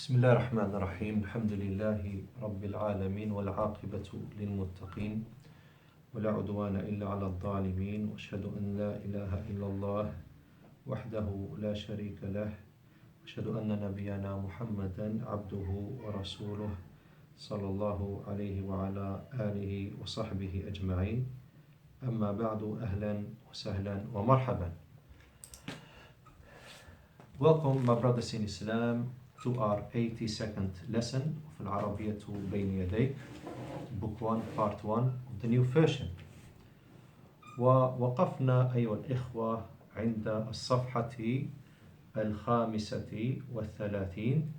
بسم الله الرحمن الرحيم الحمد لله رب العالمين والعاقبة للمتقين ولا عدوان إلا على الظالمين وأشهد أن لا إله إلا الله وحده لا شريك له وأشهد أن نبينا محمدا عبده ورسوله صلى الله عليه وعلى آله وصحبه أجمعين أما بعد أهلا وسهلا ومرحبا. Welcome my brothers in Islam to our 82nd lesson of Arabiyyah to Bayna Yadayk, book 1 part 1 of the new version. ووقفنا أيها الإخوة عند الصفحة الخامسة والثلاثين.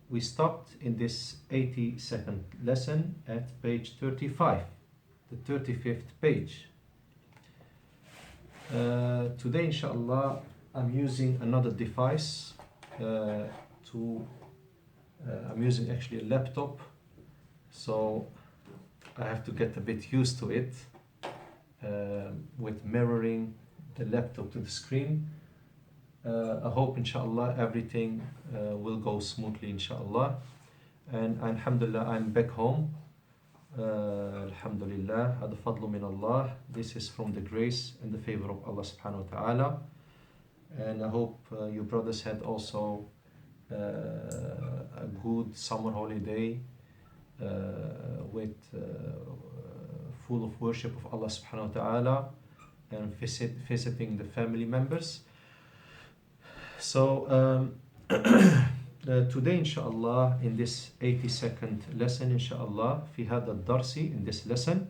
We stopped in this 82nd lesson at page 35, the 35th page. Today inshallah I'm using another device I'm using actually a laptop, so I have to get a bit used to it with mirroring the laptop to the screen. I hope inshallah everything will go smoothly inshallah, and alhamdulillah I'm back home. Alhamdulillah, hada fadlu min Allah. This is from the grace and the favor of Allah subhanahu wa ta'ala. And I hope you brothers had also a good summer holiday with full of worship of Allah subhanahu wa ta'ala and visiting the family members. So today inshallah in this 82nd lesson inshallah في هذا الدرس, in this lesson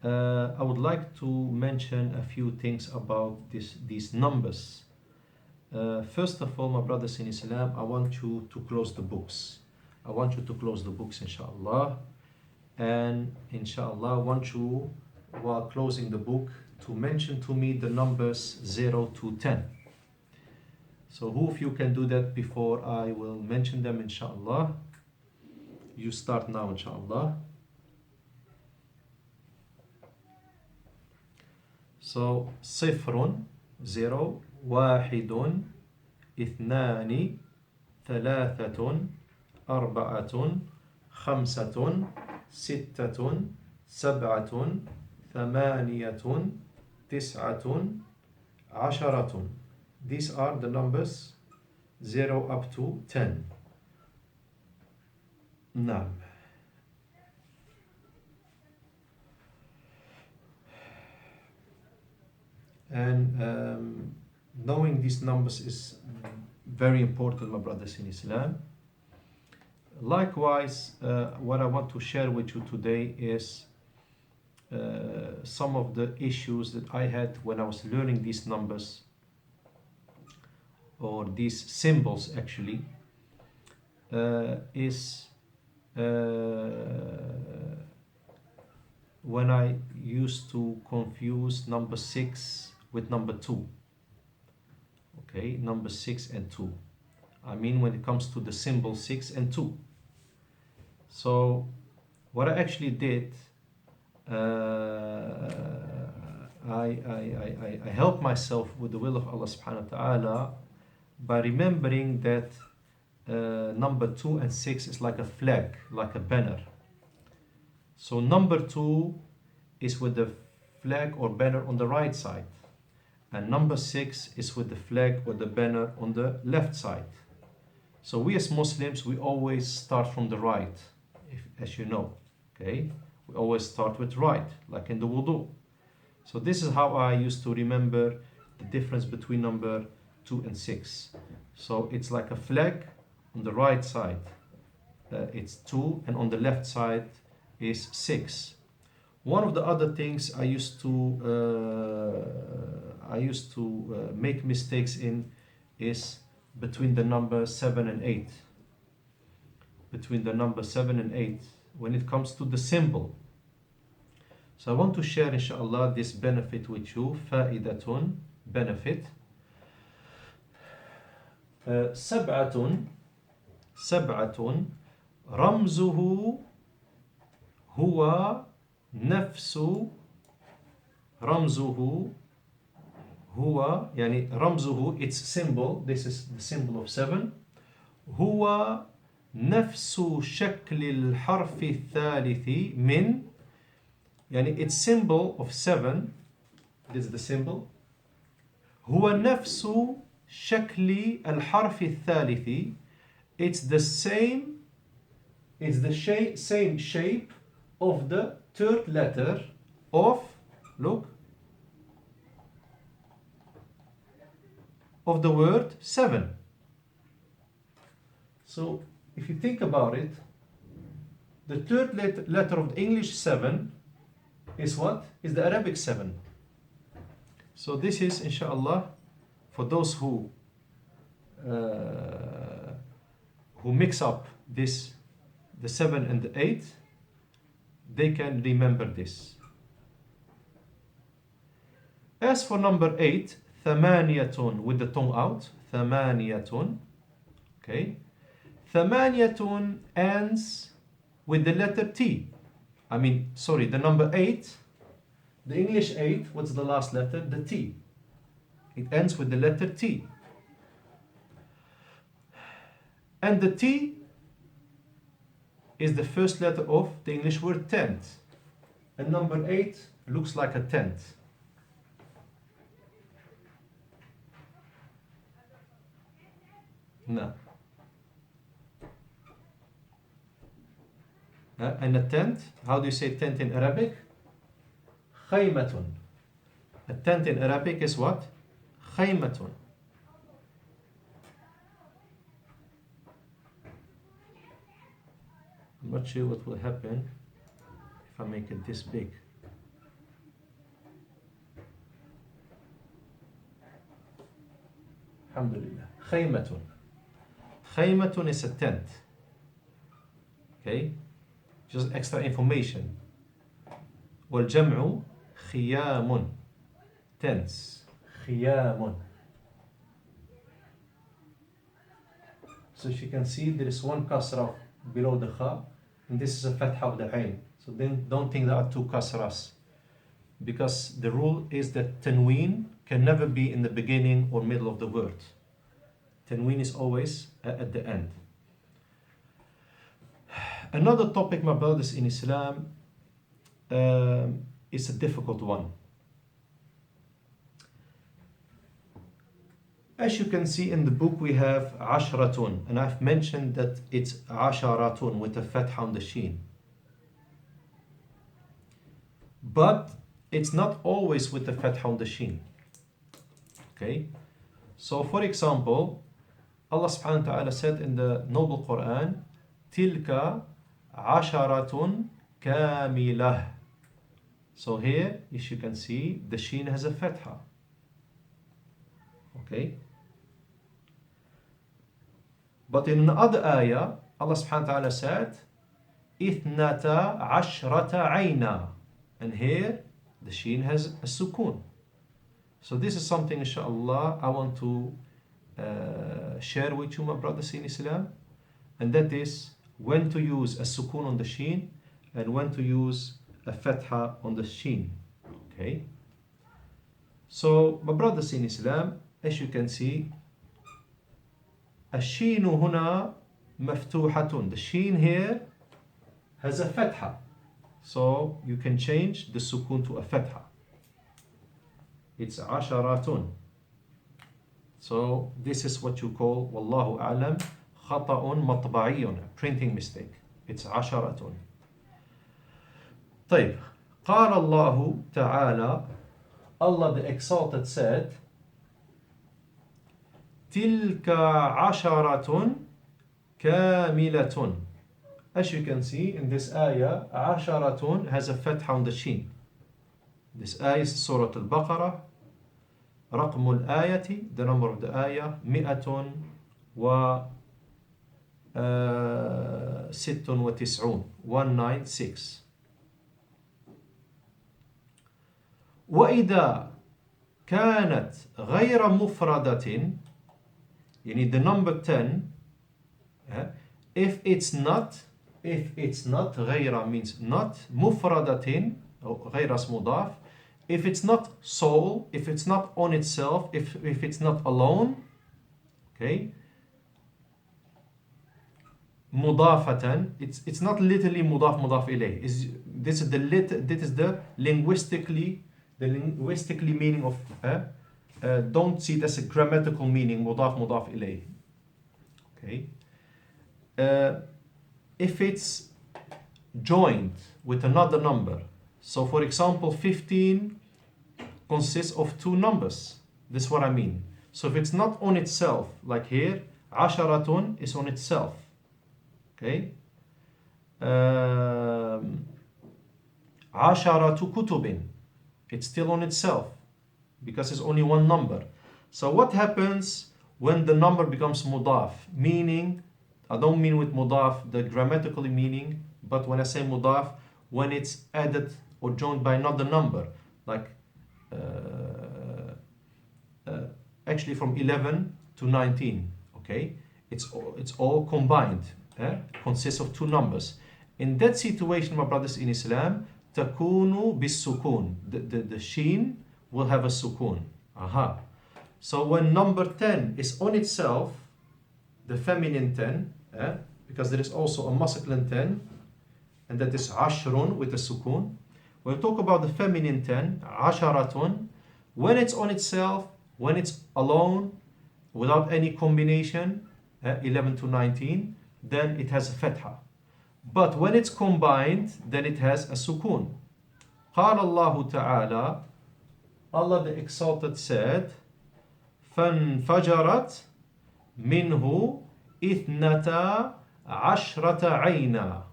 I would like to mention a few things about these numbers. First of all, my brothers in Islam, I want you to close the books. I want you to close the books inshallah, and inshallah I want you, while closing the book, to mention to me the numbers 0 to 10. So who of you can do that before I will mention them inshallah? You start now inshallah. So صفر 0 واحد اثنان ثلاثة أربعة خمسة ستة سبعة ثمانية تسعة عشرة. These are the numbers 0 up to 10. نعم. And knowing these numbers is very important, my brothers in Islam. Likewise, what I want to share with you today is some of the issues that I had when I was learning these numbers, or these symbols actually, is when I used to confuse number 6 with number 2. Okay, number 6 and 2. I mean when it comes to the symbol 6 and 2. So what I actually did, I helped myself with the will of Allah subhanahu wa ta'ala by remembering that number 2 and 6 is like a flag, like a banner. So number 2 is with the flag or banner on the right side, and number 6 is with the flag or the banner on the left side. So we as Muslims, we always start from the right, as you know. Okay, we always start with right, like in the wudu. So this is how I used to remember the difference between number 2 and 6. So it's like a flag. On the right side it's 2, and on the left side is 6. One of the other things I used to make mistakes in is between the number 7 and 8. Between the number 7 and 8 when it comes to the symbol. So I want to share inshallah this benefit with you. فائدة, benefit. سبعة رمزه هو نفس رمزه هو يعني رمزه, its symbol, this is the symbol of 7. هو نفس شكل الحرف الثالث من يعني it's symbol of 7. This is the symbol. هو نفس شكل الحرف الثالث. It's the same. It's the same shape of the third letter of, look, of the word 7. So if you think about it, the third letter of the English 7 is what? Is the Arabic 7. So this is, inshallah, for those who mix up this, the 7 and the 8, they can remember this. As for number 8, ثمانية with the tongue out, ثمانية, okay. ثمانية ends with the letter T. The number 8, the English 8, what's the last letter? The T. It ends with the letter T. And the T is the first letter of the English word tent. And number 8 looks like a tent. No. And a tent, how do you say tent in Arabic? خيمة. A tent in Arabic is what? خيمة. I'm not sure what will happen if I make it this big. Alhamdulillah. خيمة. خيمة is a tent. Okay? Just extra information. والجمع خيام. Tents. خيام. So as you can see, there is one kasra below the kha, and this is a fatha of the ain. So then don't think there are two kasras, because the rule is that tanween can never be in the beginning or middle of the word. Tanween is always at the end. Another topic, my brothers in Islam, is a difficult one. As you can see in the book, we have ashratun, and I've mentioned that it's asharatun with a fatha on the sheen. But it's not always with the fatha on the sheen. Okay? So for example, Allah subhanahu wa ta'ala said in the Noble Quran, Tilka asharatun kamilah. So here, as you can see, the sheen has a fatha. Okay? But in another ayah, Allah subhanahu wa ta'ala said, Ithnata ashrata ayna. And here, the sheen has a sukoon. So this is something, inshallah, I want to share with you, my brothers in Islam. And that is when to use a sukoon on the sheen and when to use a fatha on the sheen. Okay? So, my brothers in Islam, as you can see, الشين هنا مفتوحة. The sheen here has a fatha. So you can change the sukoon to a fatha. It's عشرات. So this is what you call, والله أعلم, خطأ مطبعي, printing mistake. It's عشرة. طيب. قال الله تعالى, Allah the Exalted said, تلك عشرة كاملة. As you can see in this ayah, عشرة has a fatha on the sheen. This ayah is Surah Al-Baqarah. رقم الآية, the number of the ayah, 196. 196. وإذا كانت غير مفردة, you need the number 10. If it's not غير means not, مفردة or غير مضاف, if it's not sole, if it's not on itself, if it's not alone, okay, mudafatan. It's not literally mudaf ilayh. This is the linguistically meaning of don't see it as a grammatical meaning mudaf ilayh. Okay. If it's joined with another number, so for example 15 consists of two numbers. This is what I mean. So if it's not on itself, like here, asharatun is on itself. Okay. Asharatu kutubin, it's still on itself because it's only one number. So what happens when the number becomes mudaf? Meaning, I don't mean with mudaf the grammatical meaning, but when I say mudaf, when it's added or joined by another number, like actually from 11 to 19. Okay, it's all combined. It consists of two numbers. In that situation, my brothers in Islam, takunu bis sukun. The sheen will have a sukun. Aha. So when number 10 is on itself, the feminine 10, because there is also a masculine 10, and that is ashrun with a sukun. When we talk about the feminine 10, asharatun, when it's on itself, when it's alone, without any combination, 11 to 19, then it has a fatha. But when it's combined, then it has a sukun. قال الله تعالى, Allah the Exalted said, فانفجرت منه إثنتا عشرة عينا.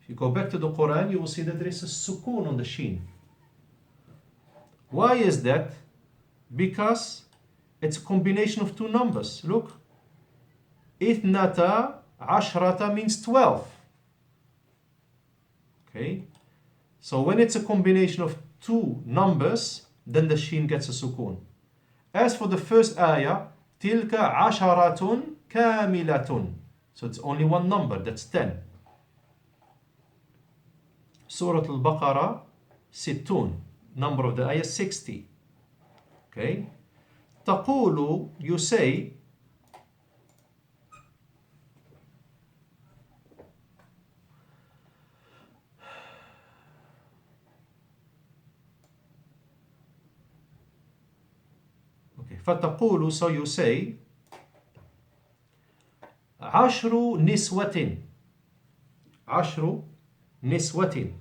If you go back to the Quran, you will see that there is a sukun on the sheen. Why is that? Because it's a combination of two numbers. Look, ithnata ashrata means 12. Okay, so when it's a combination of two numbers, then the sheen gets a sukun. As for the first ayah, tilka asharatun kamilatun, so it's only one number, that's 10. Surah Al-Baqarah, sittun, number of the ayah 60. Okay, taqulu, you say, okay, fataqulu, so you say, ashru niswatin, ashru niswatin.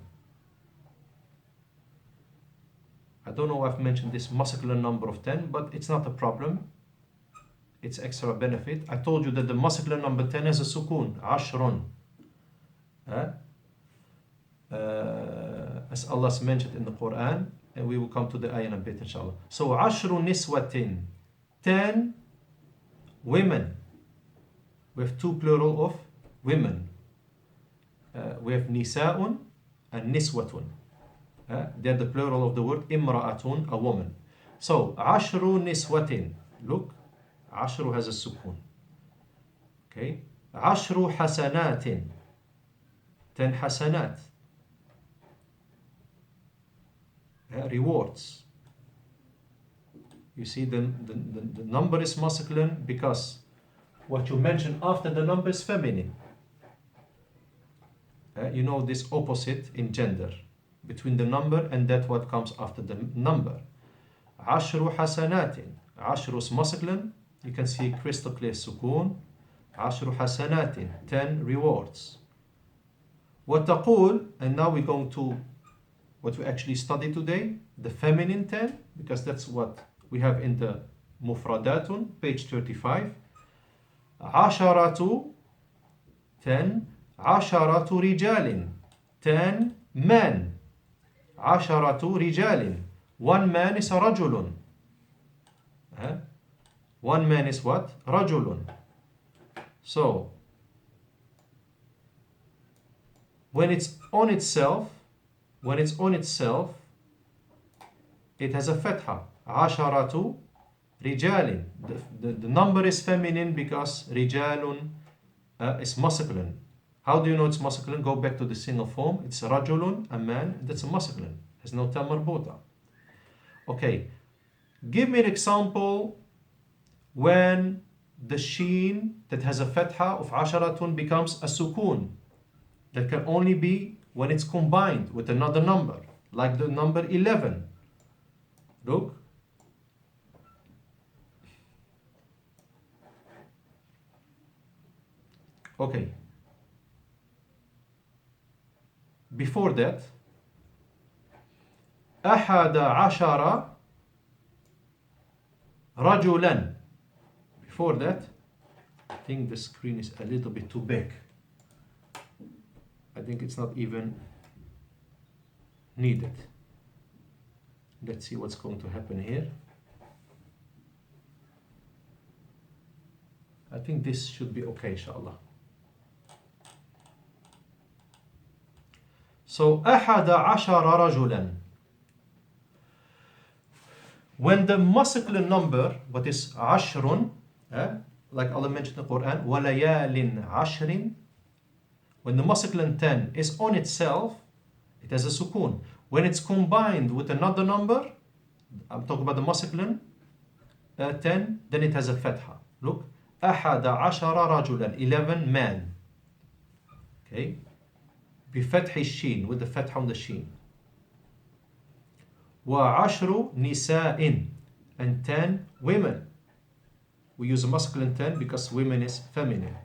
I don't know if I've mentioned this muscular number of 10, but it's not a problem. It's extra benefit. I told you that the muscular number 10 has a sukun, ashrun. As Allah's mentioned in the Quran, and we will come to the ayah in a bit, inshallah. So, ashru niswatin, 10 women. We have two plural of women. We have nisa'un and niswatun. They're the plural of the word imra'atun, a woman. So, ashru niswatin. Look, ashru has a sukun. Okay. Ashru hasanatin. 10 hasanat. Rewards. You see, the number is masculine because what you mention after the number is feminine. You know this opposite in gender, between the number and that what comes after the number. Ashru hasanatin. Ashru is masculine. You can see crystal clear sukun. Ashru hasanatin. 10 rewards. وتقول, and now we're going to what we actually study today, the feminine 10, because that's what we have in the mufradatun, page 35. Asharatu, 10. Asharatu rijalin, 10 men. Asharatu rijalin, one man is a rajulun. One man is what? Rajulun. So, when it's on itself, it has a fatha. Asharatu rijalin. The number is feminine because rijalun is masculine. How do you know it's masculine? Go back to the single form. It's rajulun, a man. That's a masculine. There's no ta marbuta. Okay. Give me an example when the sheen that has a fatha of asharatun becomes a sukun. That can only be when it's combined with another number, like the number 11. Look. Okay. Before that, أحد عشر رجلا. Before that, I think the screen is a little bit too big. I think it's not even needed. Let's see what's going to happen here. I think this should be okay, inshallah. So, أحد عشر رجلا. When the masculine number, what is عشر, like Allah mentioned in the Quran, وَلَيَالٍ عَشْرٍ, when the masculine 10 is on itself, it has a sukun. When it's combined with another number, I'm talking about the masculine 10, then it has a fatha. Look, أحد عشر رجلا, 11 men. Okay, بفتح الشين, with the fatha on the sheen. وعشر نساء, and 10 women. We use a masculine 10 because women is feminine.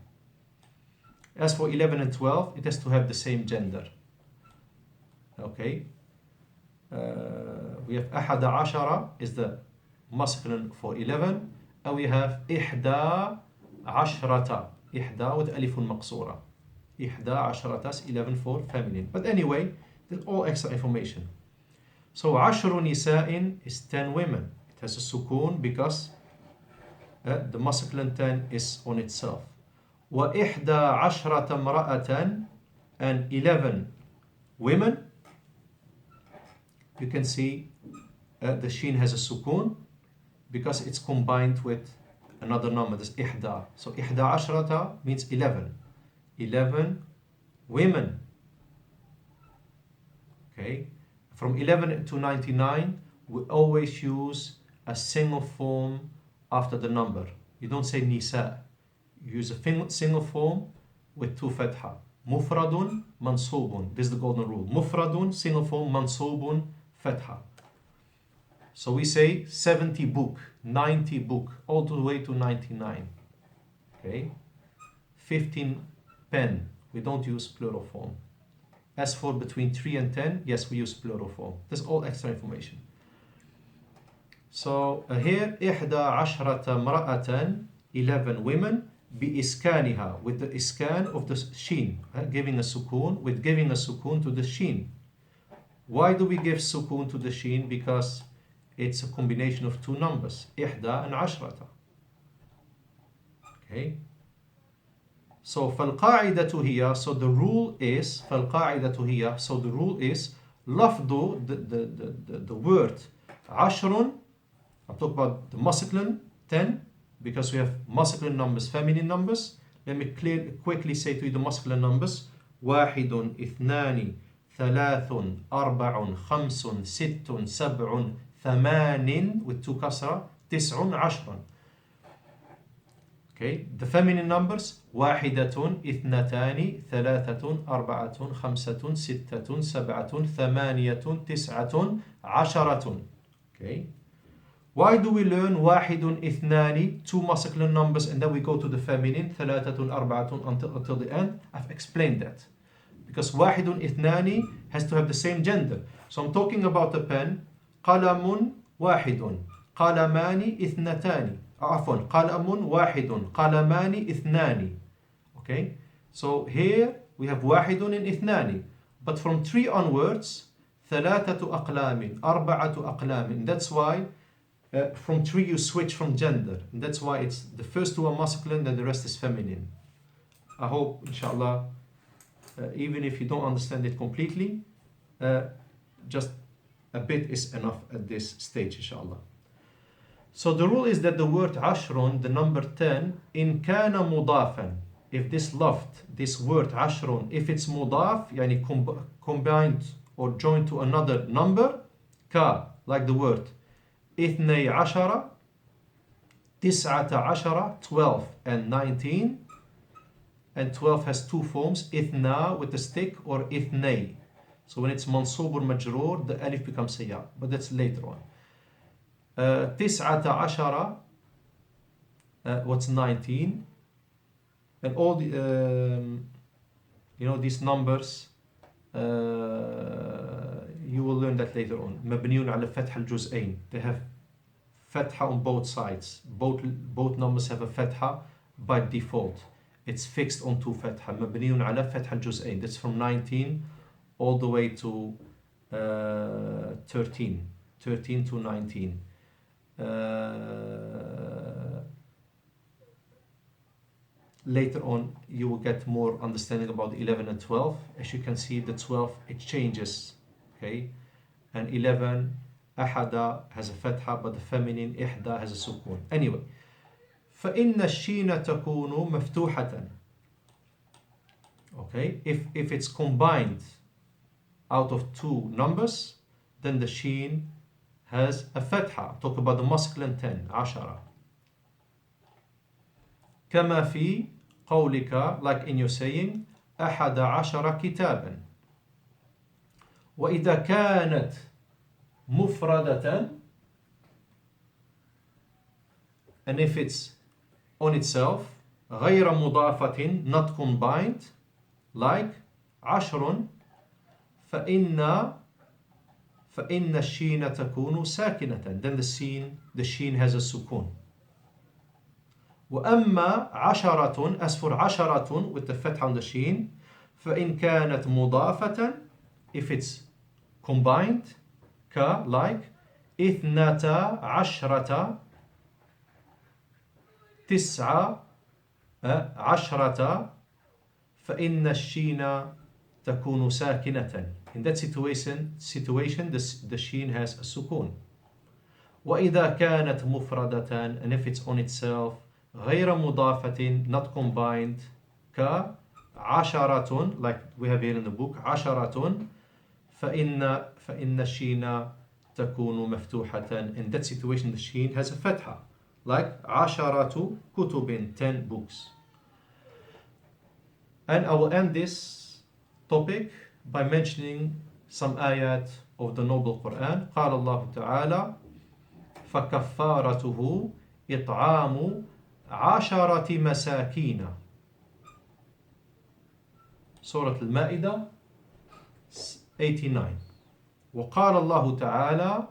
As for 11 and 12, it has to have the same gender. Okay. We have أحد عشر is the masculine for 11, and we have إحدى عشرة, إحدى with ألف مقصورة. إحدى عشرة is 11 for feminine. But anyway, there's all extra information. So عشر نساء is 10 women. It has a sukun because the masculine 10 is on itself. وإحدى عشرة امرأة, and 11 women. You can see the sheen has a sukun because it's combined with another number. This إحدى. So إحدى عشرة means 11. 11 women. Okay. From 11 to 99, we always use a single form after the number. You don't say nisa. You use a single form with two fatha. Mufradun, mansubun. This is the golden rule. Mufradun, single form, mansubun, fatha. So we say 70 book, 90 book, all the way to 99. Okay. 15 pen. We don't use plural form. As for between 3 and 10, yes, we use plural form. This is all extra information. So here, إحدى عشرة امرأة, 11 women, بإسكانها, with the iskan of the sheen, giving a sukun, with giving a sukun to the sheen. Why do we give sukun to the sheen? Because it's a combination of two numbers, إحدى and عشرة. Okay. So فالقاعدة هي, so the rule is فالقاعدة هي, so the rule is لفظ, the word عشر. I'm talking about the masculine 10 because we have masculine numbers, feminine numbers. Let me quickly say to you the masculine numbers. واحد اثنان ثلاث أربع خمس ست سبع ثمان, with two kasra, تسع عشر. Okay, the feminine numbers واحدة اثنتان ثلاثة أربعة خمسة ستة سبعة ثمانية تسعة عشرة. Okay, why do we learn واحد اثنان, two masculine numbers, and then we go to the feminine ثلاثة أربعة until the end? I've explained that because واحد اثنان has to have the same gender. So I'm talking about a pen. قلم واحد, قلمان اثنتان, عفوا قلم واحد, قلمان اثنان. Okay, so here we have واحد and اثنان, but from 3 onwards ثلاثة أقلام, أربعة أقلام. That's why from 3 you switch from gender, and that's why it's the first 2 are masculine and the rest is feminine. I hope, inshallah, even if you don't understand it completely, just a bit is enough at this stage, inshallah. So the rule is that the word ashrun, the number 10, in kana mudafan, if this left, this word ashrun, if it's mudaf, yani combined or joined to another number, ka, like the word ithnay ashara, تسعة عشر, 12 and 19. And 12 has two forms, إثنا with a stick or إثني. So when it's منصوب or مجرور, the alif becomes a ya, but that's later on. تسعة عشر, what's 19? And all the, these numbers, you will learn that later on. مبنيون على فتح الجزئين. They have fatha on both sides. Both numbers have a fatha by default. It's fixed on two fatha. مبنيون على فتح الجزئين. That's from 19 all the way to 13 to 19. Later on you will get more understanding about the 11 and 12. As you can see, the 12 it changes, okay, and 11 أحد has a fatha, but the feminine إحدى has a sukun. Anyway, فإن الشين تكون مفتوحة. Okay, if it's combined out of two numbers, then the sheen has a fatha. Talk about the masculine 10, عشرة. كما في قولك, like in your saying, أحد عشر كتابا. وإذا كانت مفردة, and if it's on itself, غير مضافة, not combined, like عشر, فإن الشين تكون ساكنة. Then the sheen has a sukun. وأما عشرة, as for عشرة with the fatha on the sheen, فإن كانت مضافة, if it's combined, ka, like إثنتا عشرة, تسعة عشرة, فإن الشين تكون ساكنة. In that situation the sheen has a sukun. وإذا كانت مفردة, and if it's on itself, غير مضافة, not combined, كعشرة, like we have here in the book, عشرة, فإن الشين تكون مفتوحة. In that situation the sheen has a fatha, like عشرة كتب, 10 books. And I will end this topic by mentioning some ayat of the noble Quran. قال الله تعالى فكفارته إطعام عشرة مساكين. Surah Al-Ma'idah 89. وقال الله تعالى,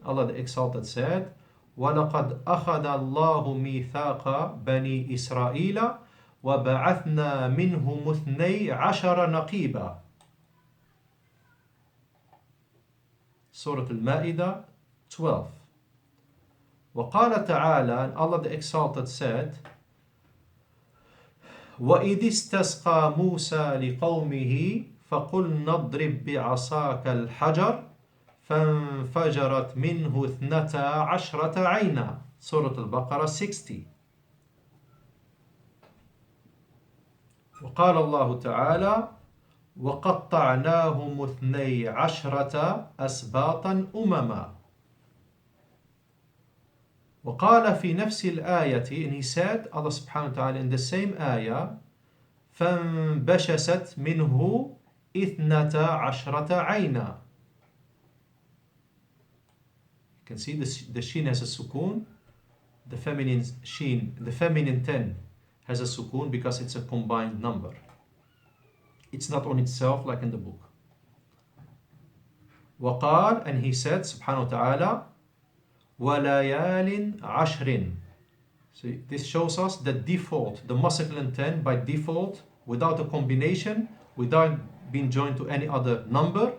Allah the Exalted said, وَلَقَدْ أَخَذَ اللَّهُ مِيثَاقَ بَنِي إِسْرَائِيلَ وَبَعَثْنَا مِنْهُمُ اثْنَيْ عَشَرَ نَقِيبًا. Surah Al-Ma'idah 12. وقال تعالى, and Allah the Exalted said, وَإِذِ اسْتَسْقَى مُوسَى لِقَوْمِهِ فَقُلْنَا اضْرِبْ بِعَصَاكَ الْحَجَرَ فَانْفَجَرَتْ مِنْهُ اثْنَتَا عَشْرَةَ عَيْنًا. Surah Al-Baqarah 60. وقال الله تعالى وَقَطَّعْنَاهُمُ اثْنَيْ عَشْرَةَ أَسْبَاطًا أُمَمًا. وقال في نفس الآية, and he said, Allah subhanahu wa ta'ala in the same ayah, فَانْبَشَسَتْ مِنْهُ إِثْنَةَ عَشْرَةَ عَيْنًا. You can see the sheen has a sukun. The feminine sheen, the feminine 10 has a sukun because it's a combined number. It's not on itself like in the book. وقال, and he said, subhanahu wa ta'ala, وَلَيَالٍ عَشْرٍ. So this shows us the default, the masculine 10 by default, without a combination, without being joined to any other number,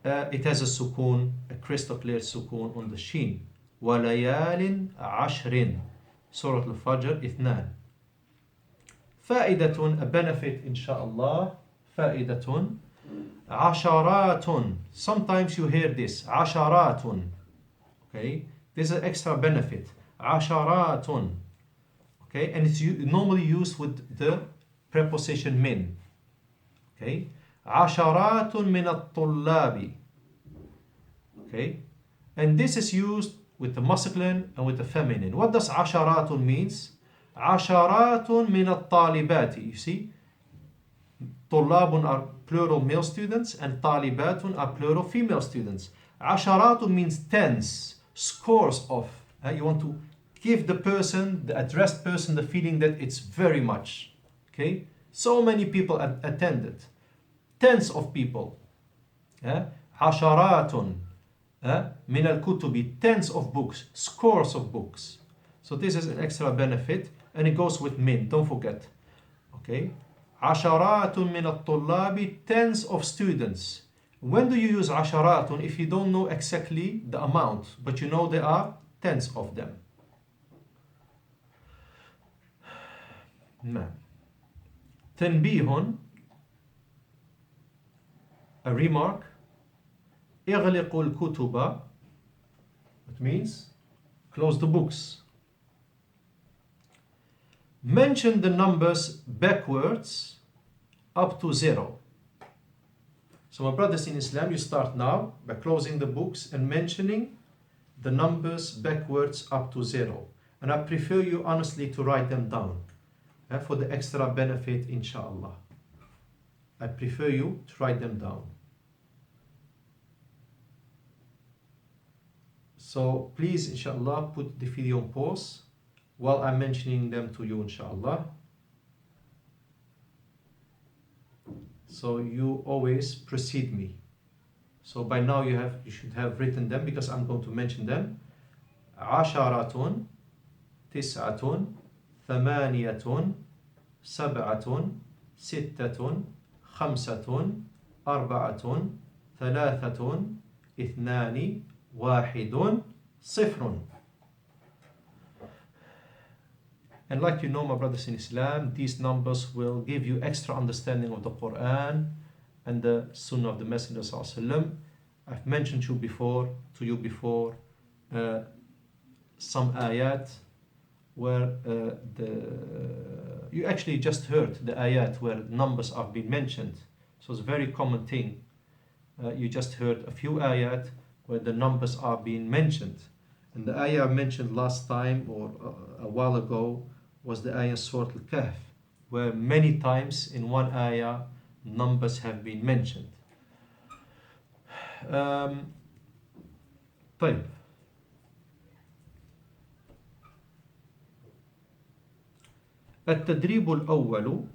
it has a sukun, a crystal clear sukun on the sheen. وَلَيَالٍ عَشْرٍ. Surah Al-Fajr 2. فائدة, a benefit inshallah. فائدة عشرات. Sometimes you hear this, عشرات. Okay, this is an extra benefit. عشرات. Okay, and it's normally used with the preposition min. Okay, عشرات من الطلاب. Okay, and this is used with the masculine and with the feminine. What does عشرات means? عشرات من الطالبات. You see, طلاب are plural male students and طالبات are plural female students. عشرات means tens, scores of. You want to give the person, the addressed person, the feeling that it's very much. Okay, so many people attended, tens of people. عشرات من الكتب, tens of books, scores of books. So this is an extra benefit, and it goes with min, don't forget. Okay, عشرات من الطلاب, tens of students. When do you use عشرات? If you don't know exactly the amount, but you know there are tens of them. نعم. تنبيه, a remark. اغلق الكتب, it means close the books. Mention the numbers backwards up to 0. So my brothers in Islam, you start now by closing the books and mentioning the numbers backwards up to 0. And I prefer you honestly to write them down for the extra benefit, inshallah. I prefer you to write them down. So please, inshallah, put the video on pause while I'm mentioning them to you, inshallah. So you always precede me. So by now you should have written them, because I'm going to mention them. عشرة, تسعة, ثمانية, سبعة, ستة, خمسة, أربعة, ثلاثة, اثنان, واحد, صفر. And like you know, my brothers in Islam, these numbers will give you extra understanding of the Quran and the Sunnah of the Messenger sallallahu alaihi wasallam. I've mentioned to you before some ayat where you actually just heard the ayat where numbers are being mentioned. So it's a very common thing. You just heard a few ayat where the numbers are being mentioned. And the ayah I mentioned last time or a while ago was the ayah Surah Al-Kahf, where many times in one ayah numbers have been mentioned. طيب. التدريب الأول,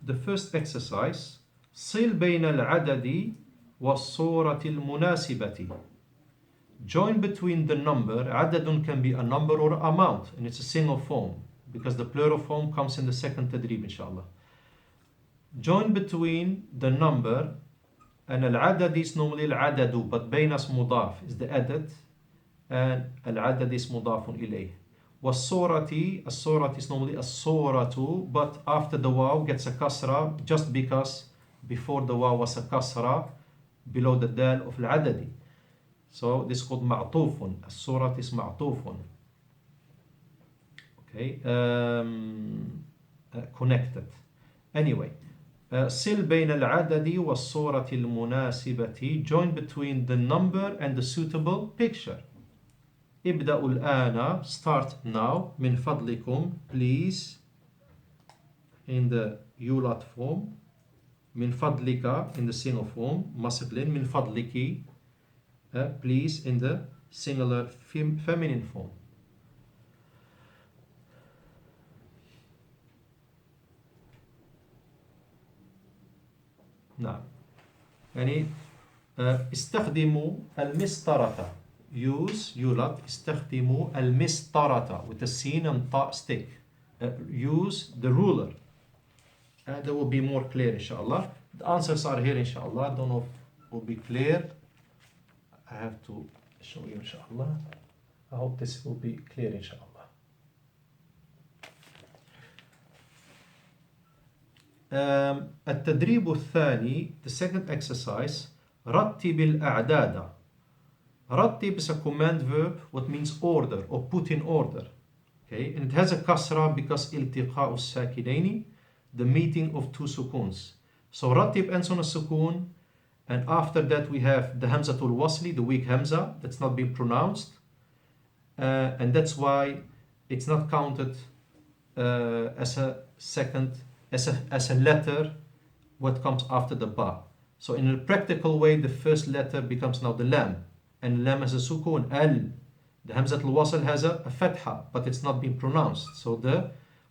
the first exercise, صل بين العدد والصورة المناسبة. Join between the number. عدد can be a number or amount, and it's a single form because the plural form comes in the second tadrib, inshallah. Join between the number, and العدد is normally العدد, but بين is مضاف, is the added, and العدد is مضاف إليه. والصورة, الصورة is normally الصورة, but after the waw gets a kasra just because before the waw was a kasra below the dal of العدد. So this is called معطوف. الصورة is معطوف. Okay, connected. Anyway, صل بين العدد والصورة المناسبة. Join between the number and the suitable picture. ابدأوا الآن, start now. من فضلكم, please, in the يولات form. من فضلك in the single form, masculine. من فضلك, please, in the singular feminine form. نعم. يعني استخدموا المسطرة. Use يولات. استخدموا المسطرة with the sin and ta stick. Use the ruler. That will be more clear, inshallah. The answers are here, inshallah. I don't know if it will be clear. I have to show you, inshallah. I hope this will be clear, inshallah. التدريب الثاني, the second exercise, رتب الأعداد. رتب is a command verb, what means order or put in order. Okay, and it has a kasra because التقاء الساكنين, the meeting of two sukuns. So رتب ends on a sukun, and after that we have the hamzatul wasli, the weak hamza that's not being pronounced, and that's why it's not counted as a second, as a letter what comes after the ba. So in a practical way, the first letter becomes now the lam, and lam has a sukun, al. The hamzat al-wasl has a fatha, but it's not being pronounced. So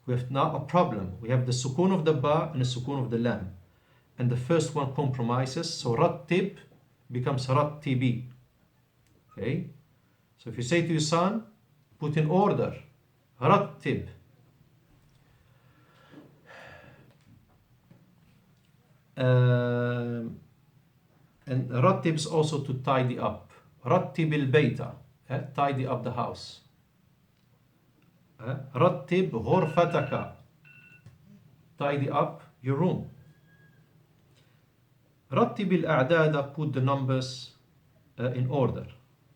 we have now a problem. We have the sukun of the ba and the sukun of the lam, and the first one compromises. So rattib becomes rattibi. Okay. So if you say to your son, put in order, rattib. And rattib is also to tidy up. Rattib al-bayta, tidy up the house. Rattib ghurfataka, tidy up your room. Rattib al-a'dada, put the numbers in order.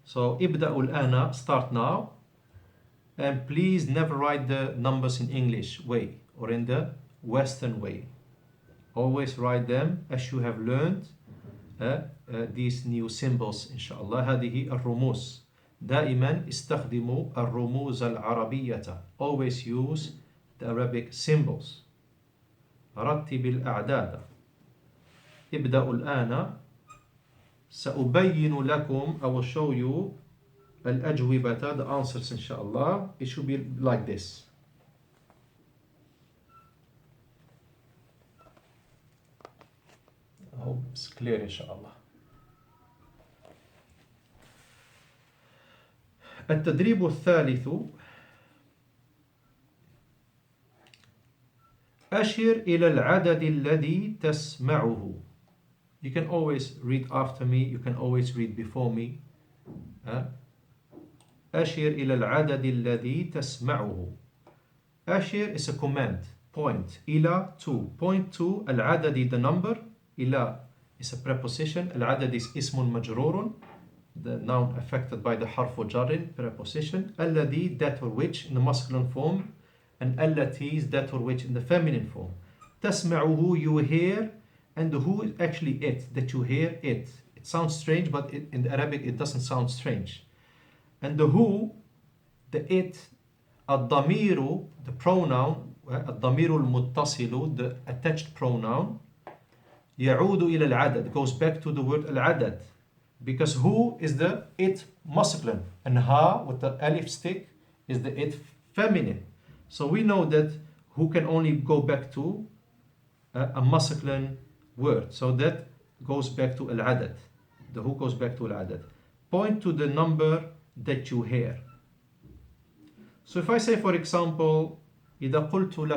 So ibda'u al-ana, start now. And please never write the numbers in English way or in the Western way. Always write them as you have learned these new symbols إن شاء الله. هذه الرموز. دائما استخدموا الرموز العربية. Always use the Arabic symbols. رتب الأعداد. ابدأوا الآن. سأبين لكم, I will show you الأجوبة, the answers إن شاء الله. It should be like this. I hope it's clear إن شاء الله. التدريب الثالث. أشر إلى العدد الذي تسمعه. You can always read after me. You can always read before me. أشر إلى العدد الذي تسمعه. أشر is a command. Point. إلى to. Point to العدد, the number. إلى is a preposition. العدد is اسم مجرور, the noun affected by the حرف جر, preposition. الذي, that or which, in the masculine form, and التي is that or which in the feminine form. تسمعه, you hear, and the who is actually it, that you hear it. It sounds strange, but in the Arabic it doesn't sound strange. And the who, the it, الضمير, the pronoun, الضمير المتصل, the attached pronoun, يعود إلى العدد, goes back to the word العدد, because who is the it masculine, and ha with the alif stick is the it feminine. So we know that who can only go back to a masculine word, so that goes back to العدد. The who goes back to العدد. Point to the number that you hear. So if I say, for example, إذا قلت